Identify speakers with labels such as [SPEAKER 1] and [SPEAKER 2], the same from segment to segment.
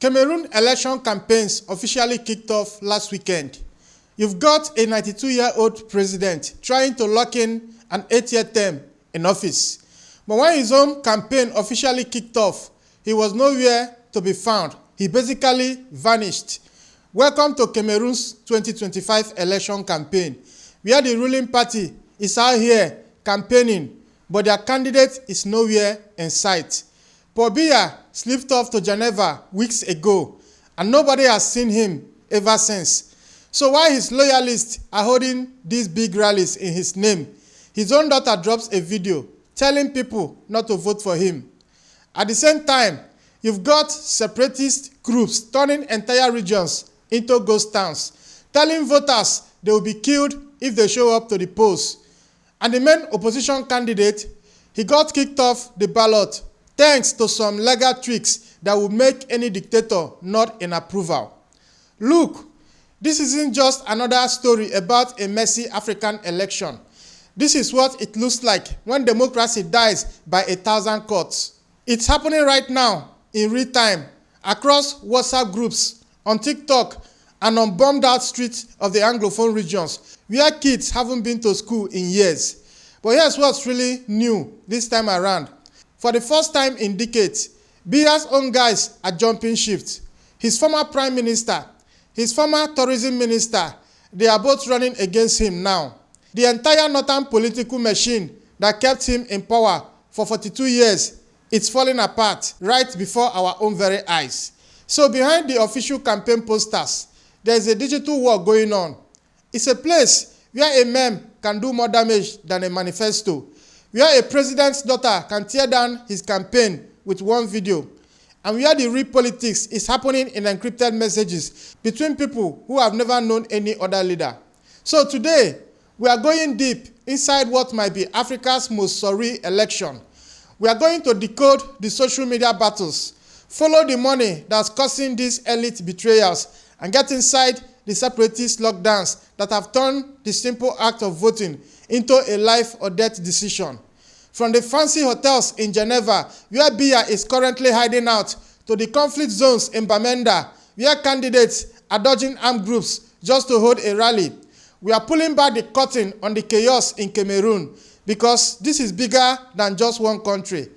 [SPEAKER 1] Cameroon election campaigns officially kicked off last weekend. You've got a 92-year-old president trying to lock in an 8-year term in office. But when his own campaign officially kicked off, he was nowhere to be found. He basically vanished. Welcome to Cameroon's 2025 election campaign, where the ruling party is out here campaigning, but their candidate is nowhere in sight. Paul Biya slipped off to Geneva weeks ago, and nobody has seen him ever since. So while his loyalists are holding these big rallies in his name, his own daughter drops a video telling people not to vote for him. At the same time, you've got separatist groups turning entire regions into ghost towns, telling voters they will be killed if they show up to the polls. And the main opposition candidate, he got kicked off the ballot thanks to some legal tricks that would make any dictator nod in approval. Look, this isn't just another story about a messy African election. This is what it looks like when democracy dies by 1,000 cuts. It's happening right now in real time across WhatsApp groups, on TikTok, and on bombed-out streets of the Anglophone regions, where kids haven't been to school in years. But here's what's really new this time around. For the first time in decades, Biya's own guys are jumping shift. His former prime minister, his former tourism minister, they are both running against him now. The entire northern political machine that kept him in power for 42 years, it's falling apart right before our own very eyes. So behind the official campaign posters, there's a digital war going on. It's a place where a meme can do more damage than a manifesto, where a president's daughter can tear down his campaign with one video, and where the real politics is happening in encrypted messages between people who have never known any other leader. So today, we are going deep inside what might be Africa's most surreal election. We are going to decode the social media battles, follow the money that's causing these elite betrayals, and get inside the separatist lockdowns that have turned the simple act of voting into a life or death decision. From the fancy hotels in Geneva, where Biya is currently hiding out, to the conflict zones in Bamenda, where candidates are dodging armed groups just to hold a rally. We are pulling back the curtain on the chaos in Cameroon because this is bigger than just one country.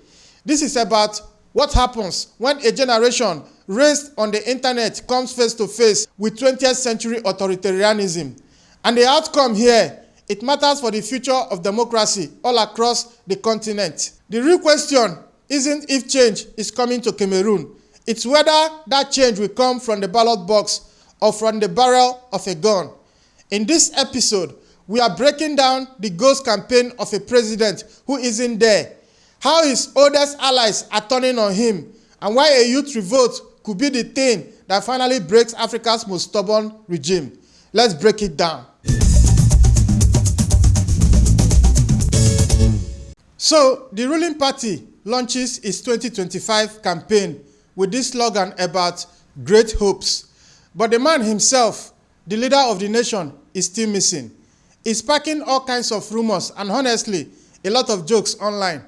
[SPEAKER 1] This is about what happens when a generation raised on the internet comes face to face with 20th century authoritarianism. And the outcome here, it matters for the future of democracy all across the continent. The real question isn't if change is coming to Cameroon. It's whether that change will come from the ballot box or from the barrel of a gun. In this episode, we are breaking down the ghost campaign of a president who isn't there, how his oldest allies are turning on him, and why a youth revolt could be the thing that finally breaks Africa's most stubborn regime. Let's break it down. So, the ruling party launches its 2025 campaign with this slogan about great hopes. But the man himself, the leader of the nation, is still missing. It's sparking all kinds of rumors and honestly, a lot of jokes online.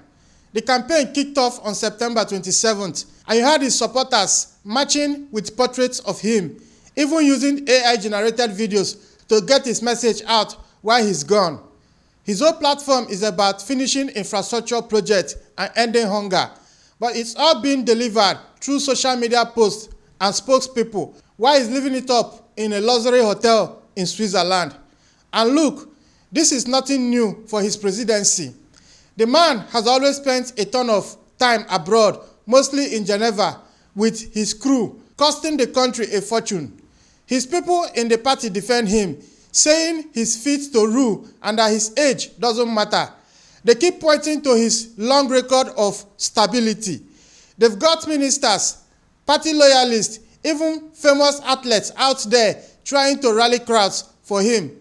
[SPEAKER 1] The campaign kicked off on September 27th, and you had his supporters marching with portraits of him, even using AI-generated videos to get his message out while he's gone. His whole platform is about finishing infrastructure projects and ending hunger, but it's all being delivered through social media posts and spokespeople while he's living it up in a luxury hotel in Switzerland. And look, this is nothing new for his presidency. The man has always spent a ton of time abroad, mostly in Geneva, with his crew, costing the country a fortune. His people in the party defend him, saying he's fit to rule and that his age doesn't matter. They keep pointing to his long record of stability. They've got ministers, party loyalists, even famous athletes out there trying to rally crowds for him.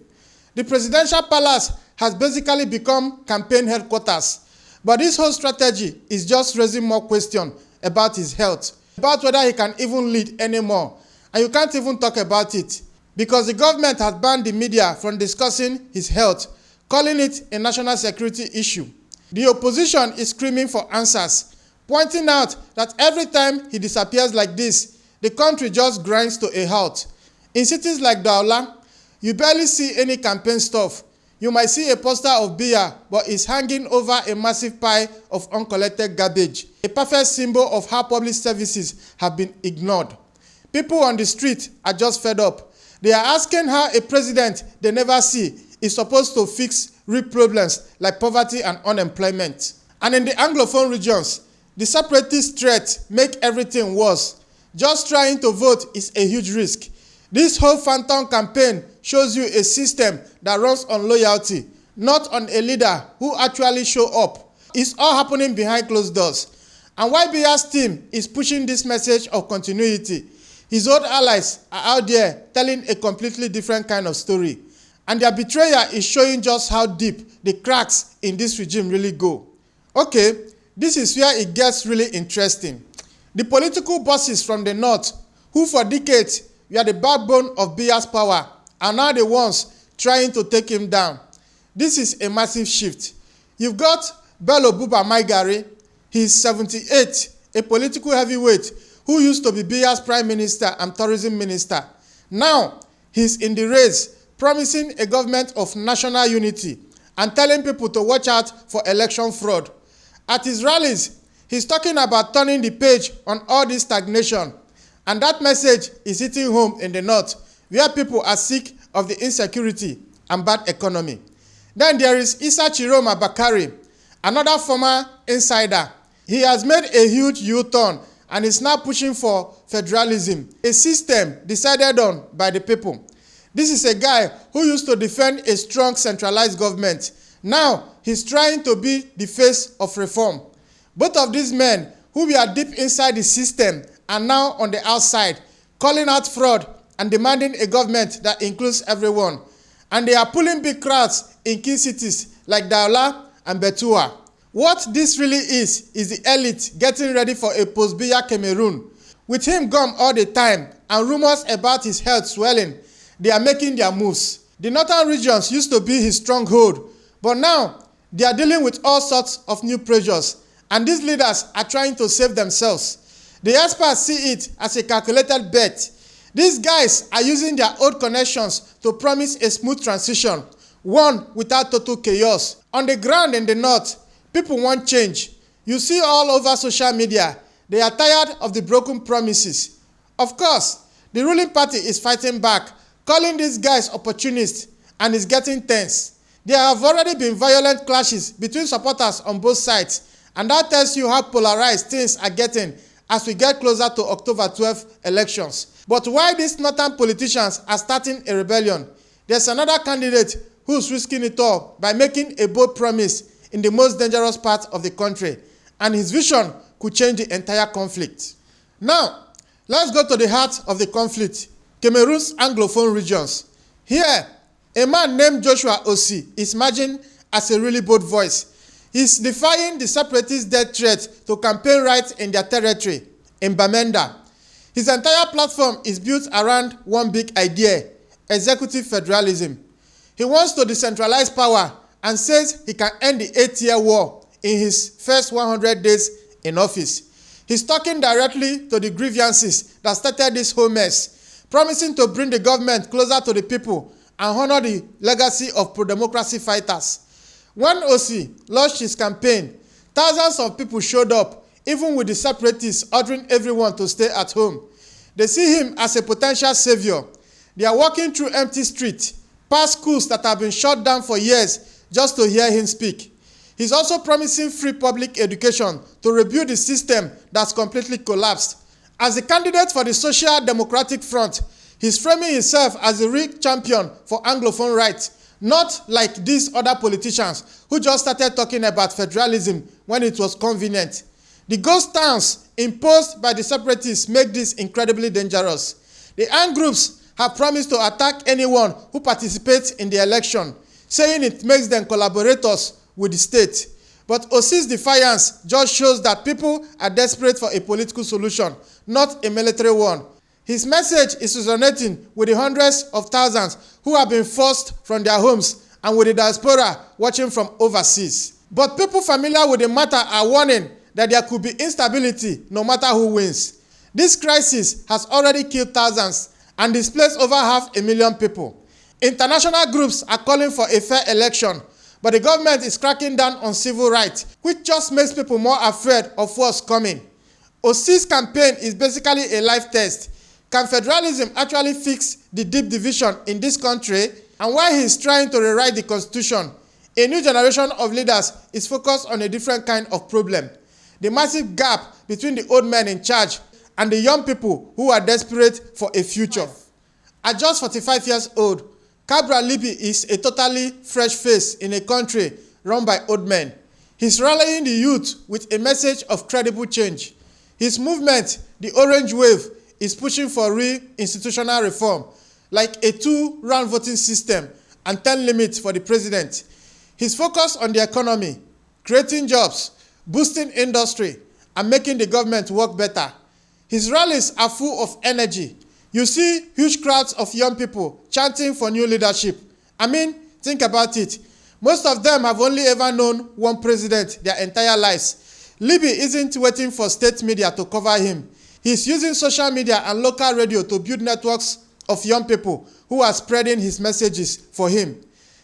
[SPEAKER 1] The presidential palace has basically become campaign headquarters. But this whole strategy is just raising more questions about his health, about whether he can even lead anymore. And you can't even talk about it, because the government has banned the media from discussing his health, calling it a national security issue. The opposition is screaming for answers, pointing out that every time he disappears like this, the country just grinds to a halt. In cities like Douala, you barely see any campaign stuff. You might see a poster of Biya, but it's hanging over a massive pile of uncollected garbage, a perfect symbol of how public services have been ignored. People on the street are just fed up. They are asking how a president they never see is supposed to fix real problems like poverty and unemployment. And in the Anglophone regions, the separatist threat make everything worse. Just trying to vote is a huge risk. This whole phantom campaign shows you a system that runs on loyalty, not on a leader who actually show up. It's all happening behind closed doors. And while Biya's team is pushing this message of continuity, his old allies are out there telling a completely different kind of story. And their betrayal is showing just how deep the cracks in this regime really go. Okay, this is where it gets really interesting. The political bosses from the north, who for decades were the backbone of Biya's power, are now the ones trying to take him down. This is a massive shift. You've got Bello Buba Maigari. He's 78, a political heavyweight who used to be Biya's prime minister and tourism minister. Now, he's in the race, promising a government of national unity and telling people to watch out for election fraud. At his rallies, he's talking about turning the page on all this stagnation. And that message is hitting home in the north, where people are sick of the insecurity and bad economy. Then there is Issa Chiroma Bakari, another former insider. He has made a huge U-turn and is now pushing for federalism, a system decided on by the people. This is a guy who used to defend a strong centralized government. Now he's trying to be the face of reform. Both of these men who were deep inside the system are now on the outside, calling out fraud and demanding a government that includes everyone. And they are pulling big crowds in key cities like Douala and Betua. What this really is the elite getting ready for a post-Biya Cameroon. With him gone all the time and rumors about his health swelling, they are making their moves. The northern regions used to be his stronghold, but now they are dealing with all sorts of new pressures, and these leaders are trying to save themselves. The experts see it as a calculated bet. These guys are using their old connections to promise a smooth transition, one without total chaos. On the ground in the north, people want change. You see all over social media, they are tired of the broken promises. Of course, the ruling party is fighting back, calling these guys opportunists, and is getting tense. There have already been violent clashes between supporters on both sides, and that tells you how polarized things are getting as we get closer to October 12th elections. But while these northern politicians are starting a rebellion, there's another candidate who's risking it all by making a bold promise in the most dangerous part of the country, and his vision could change the entire conflict. Now, let's go to the heart of the conflict, Cameroon's Anglophone regions. Here, a man named Joshua Osi is emerging as a really bold voice. He's defying the separatist death threat to campaign rights in their territory, in Bamenda. His entire platform is built around one big idea, executive federalism. He wants to decentralize power and says he can end the 8-year war in his first 100 days in office. He's talking directly to the grievances that started this whole mess, promising to bring the government closer to the people and honor the legacy of pro-democracy fighters. When Osi launched his campaign, thousands of people showed up, even with the separatists ordering everyone to stay at home. They see him as a potential savior. They are walking through empty streets, past schools that have been shut down for years just to hear him speak. He's also promising free public education to rebuild the system that's completely collapsed. As the candidate for the Social Democratic Front, he's framing himself as a real champion for Anglophone rights, not like these other politicians who just started talking about federalism when it was convenient. The ghost towns imposed by the separatists make this incredibly dangerous. The armed groups have promised to attack anyone who participates in the election, saying it makes them collaborators with the state. But Osi's defiance just shows that people are desperate for a political solution, not a military one. His message is resonating with the hundreds of thousands who have been forced from their homes and with the diaspora watching from overseas. But people familiar with the matter are warning that there could be instability no matter who wins. This crisis has already killed thousands and displaced over 500,000 people. International groups are calling for a fair election, but the government is cracking down on civil rights, which just makes people more afraid of what's coming. Osi's campaign is basically a life test. Can federalism actually fix the deep division in this country? And while he's trying to rewrite the constitution, a new generation of leaders is focused on a different kind of problem: the massive gap between the old men in charge and the young people who are desperate for a future. At just 45 years old, Cabral Libby is a totally fresh face in a country run by old men. He's rallying the youth with a message of credible change. His movement, the Orange Wave, is pushing for real institutional reform, like a 2-round voting system and term limits for the president. He's focused on the economy, creating jobs, boosting industry, and making the government work better. His rallies are full of energy. You see huge crowds of young people chanting for new leadership. I mean, think about it. Most of them have only ever known one president their entire lives. Libby isn't waiting for state media to cover him. He's using social media and local radio to build networks of young people who are spreading his messages for him.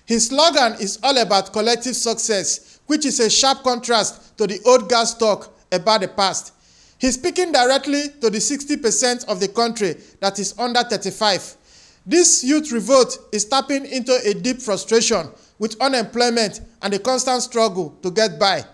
[SPEAKER 1] His slogan is all about collective success, which is a sharp contrast to the old guys' talk about the past. He's speaking directly to the 60% of the country that is under 35. This youth revolt is tapping into a deep frustration with unemployment and a constant struggle to get by.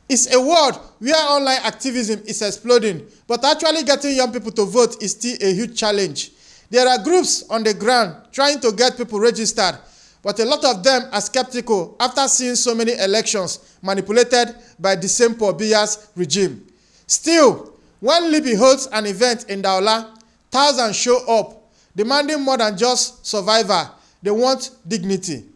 [SPEAKER 1] It's a world where online activism is exploding, but actually getting young people to vote is still a huge challenge. There are groups on the ground trying to get people registered, but a lot of them are skeptical after seeing so many elections manipulated by the same Paul Biya's regime. Still, when Libby holds an event in Douala, thousands show up, demanding more than just survival. They want dignity.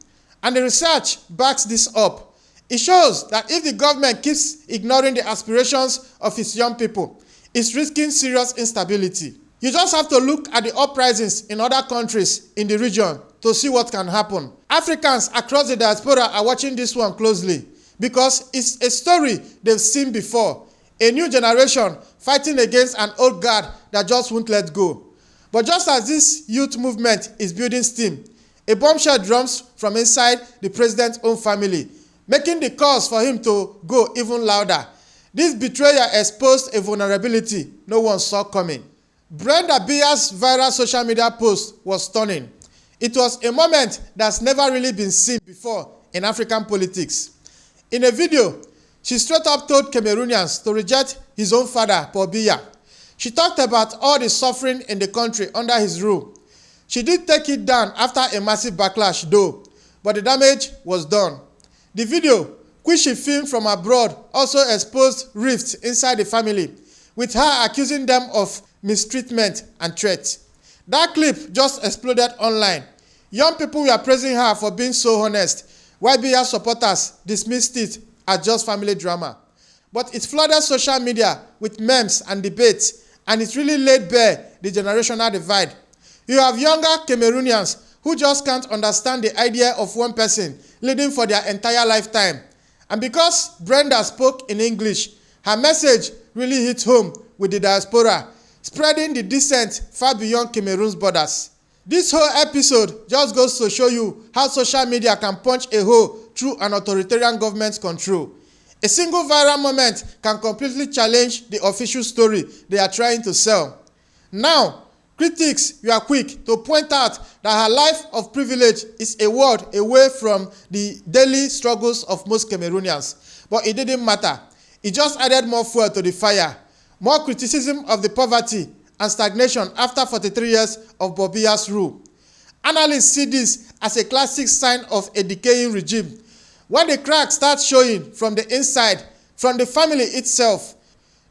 [SPEAKER 1] And the research backs this up. It shows that if the government keeps ignoring the aspirations of its young people, it's risking serious instability. You just have to look at the uprisings in other countries in the region to see what can happen. Africans across the diaspora are watching this one closely because it's a story they've seen before. A new generation fighting against an old guard that just won't let go. But just as this youth movement is building steam, a bombshell drums from inside the president's own family, making the calls for him to go even louder. This betrayal exposed a vulnerability no one saw coming. Brenda Biya's viral social media post was stunning. It was a moment that's never really been seen before in African politics. In a video, she straight up told Cameroonians to reject his own father, Paul Biya. She talked about all the suffering in the country under his rule. She did take it down after a massive backlash though, but the damage was done. The video, which she filmed from abroad, also exposed rifts inside the family, with her accusing them of mistreatment and threats. That clip just exploded online. Young people were praising her for being so honest, while Biya supporters dismissed it as just family drama. But it flooded social media with memes and debates, and it really laid bare the generational divide. You have younger Cameroonians who just can't understand the idea of one person leading for their entire lifetime. And because Brenda spoke in English, her message really hit home with the diaspora, spreading the dissent far beyond Cameroon's borders. This whole episode just goes to show you how social media can punch a hole through an authoritarian government's control. A single viral moment can completely challenge the official story they are trying to sell. Now, critics were quick to point out that her life of privilege is a world away from the daily struggles of most Cameroonians. But it didn't matter. It just added more fuel to the fire. More criticism of the poverty and stagnation after 43 years of Paul Biya's rule. Analysts see this as a classic sign of a decaying regime. When the cracks start showing from the inside, from the family itself,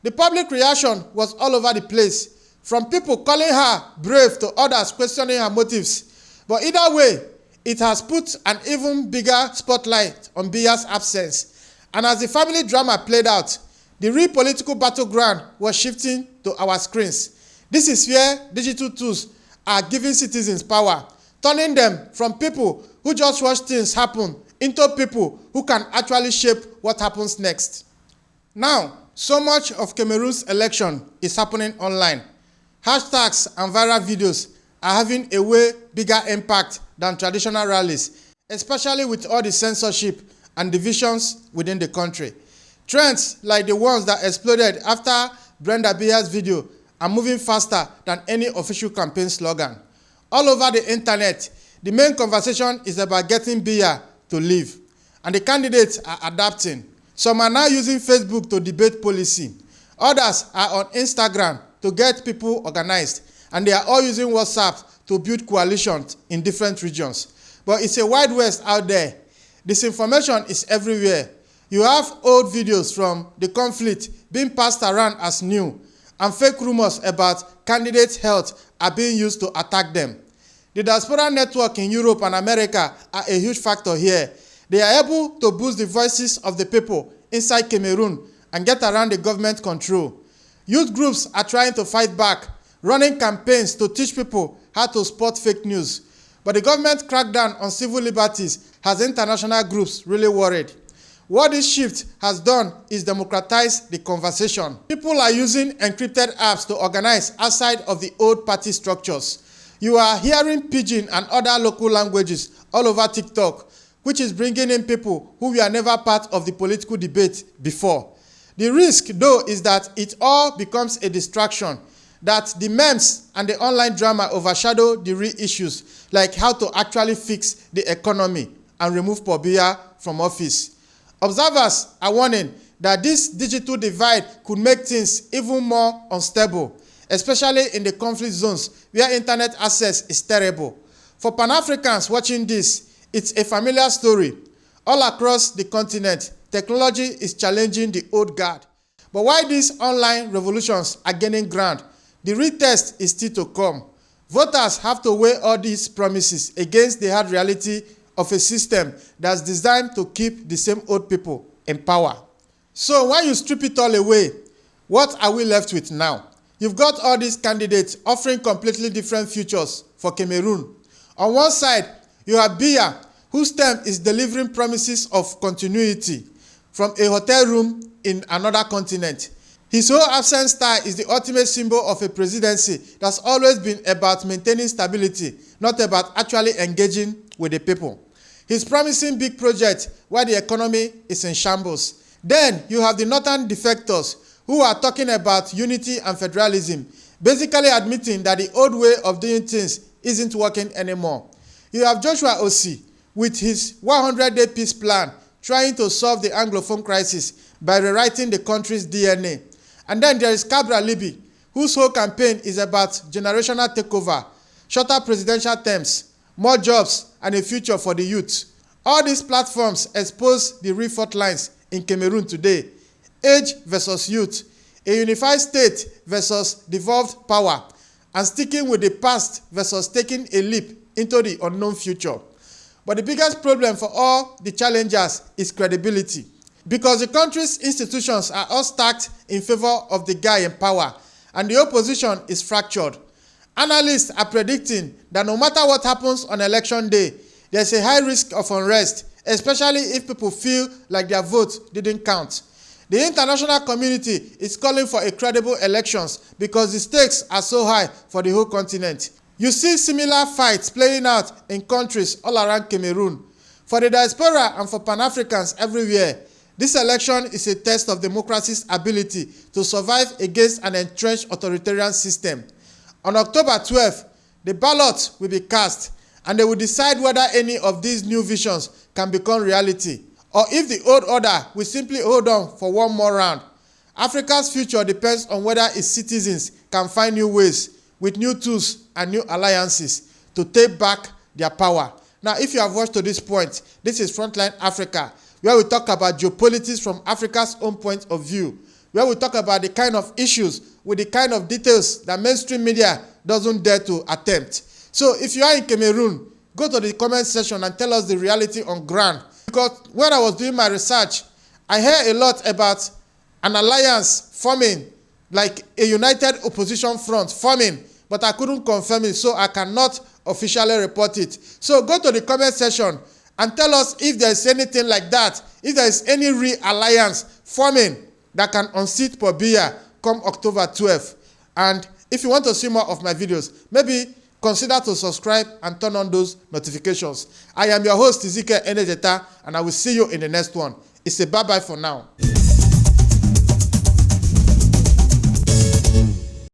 [SPEAKER 1] the public reaction was all over the place, from people calling her brave to others questioning her motives. But either way, it has put an even bigger spotlight on Biya's absence. And as the family drama played out, the real political battleground was shifting to our screens. This is where digital tools are giving citizens power, turning them from people who just watch things happen into people who can actually shape what happens next. Now, so much of Cameroon's election is happening online. Hashtags and viral videos are having a way bigger impact than traditional rallies, especially with all the censorship and divisions within the country. Trends like the ones that exploded after Paul Biya's video are moving faster than any official campaign slogan. All over the internet, the main conversation is about getting Biya to leave, and the candidates are adapting. Some are now using Facebook to debate policy. Others are on Instagram to get people organized, and they are all using WhatsApp to build coalitions in different regions. But it's a wide west out there. Disinformation is everywhere. You have old videos from the conflict being passed around as new, and fake rumors about candidates' health are being used to attack them. The diaspora network in Europe and America are a huge factor here. They are able to boost the voices of the people inside Cameroon and get around the government control. Youth groups are trying to fight back, running campaigns to teach people how to spot fake news. But the government crackdown on civil liberties has international groups really worried. What this shift has done is democratize the conversation. People are using encrypted apps to organize outside of the old party structures. You are hearing Pidgin and other local languages all over TikTok, which is bringing in people who were never part of the political debate before. The risk, though, is that it all becomes a distraction, that the memes and the online drama overshadow the real issues, like how to actually fix the economy and remove Paul Biya from office. Observers are warning that this digital divide could make things even more unstable, especially in the conflict zones where internet access is terrible. For Pan-Africans watching this, it's a familiar story. All across the continent, technology is challenging the old guard. But while these online revolutions are gaining ground, the real test is still to come. Voters have to weigh all these promises against the hard reality of a system that's designed to keep the same old people in power. So when you strip it all away, what are we left with now? You've got all these candidates offering completely different futures for Cameroon. On one side, you have Biya, whose term is delivering promises of continuity from a hotel room in another continent. His whole absent style is the ultimate symbol of a presidency that's always been about maintaining stability, not about actually engaging with the people. He's promising big projects while the economy is in shambles. Then you have the northern defectors who are talking about unity and federalism, basically admitting that the old way of doing things isn't working anymore. You have Joshua Osi with his 100-day peace plan, trying to solve the Anglophone crisis by rewriting the country's DNA. And then there is Cabra Libby, whose whole campaign is about generational takeover, shorter presidential terms, more jobs, and a future for the youth. All these platforms expose the real fault lines in Cameroon today: age versus youth, a unified state versus devolved power, and sticking with the past versus taking a leap into the unknown future. But the biggest problem for all the challengers is credibility, because the country's institutions are all stacked in favor of the guy in power, and the opposition is fractured. Analysts are predicting that no matter what happens on election day, there's a high risk of unrest, especially if people feel like their vote didn't count. The international community is calling for a credible elections because the stakes are so high for the whole continent. You see similar fights playing out in countries all around Cameroon. For the diaspora and for Pan-Africans everywhere, this election is a test of democracy's ability to survive against an entrenched authoritarian system. On October 12th, the ballot will be cast, and they will decide whether any of these new visions can become reality, or if the old order will simply hold on for one more round. Africa's future depends on whether its citizens can find new ways, with new tools and new alliances, to take back their power. Now, if you have watched to this point, this is Frontline Africa, where we talk about geopolitics from Africa's own point of view, where we talk about the kind of issues with the kind of details that mainstream media doesn't dare to attempt. So if you are in Cameroon, go to the comment section and tell us the reality on ground. Because when I was doing my research, I heard a lot about an alliance forming, like a united opposition front forming, but I couldn't confirm it, so I cannot officially report it. So go to the comment section and tell us if there is anything like that, if there is any real alliance forming that can unseat Paul Biya come October 12th. And If you want to see more of my videos, maybe consider to subscribe and turn on those notifications. I am your host, Ezekiel Enejeta, and I will see you in the next one. It's a bye-bye for now.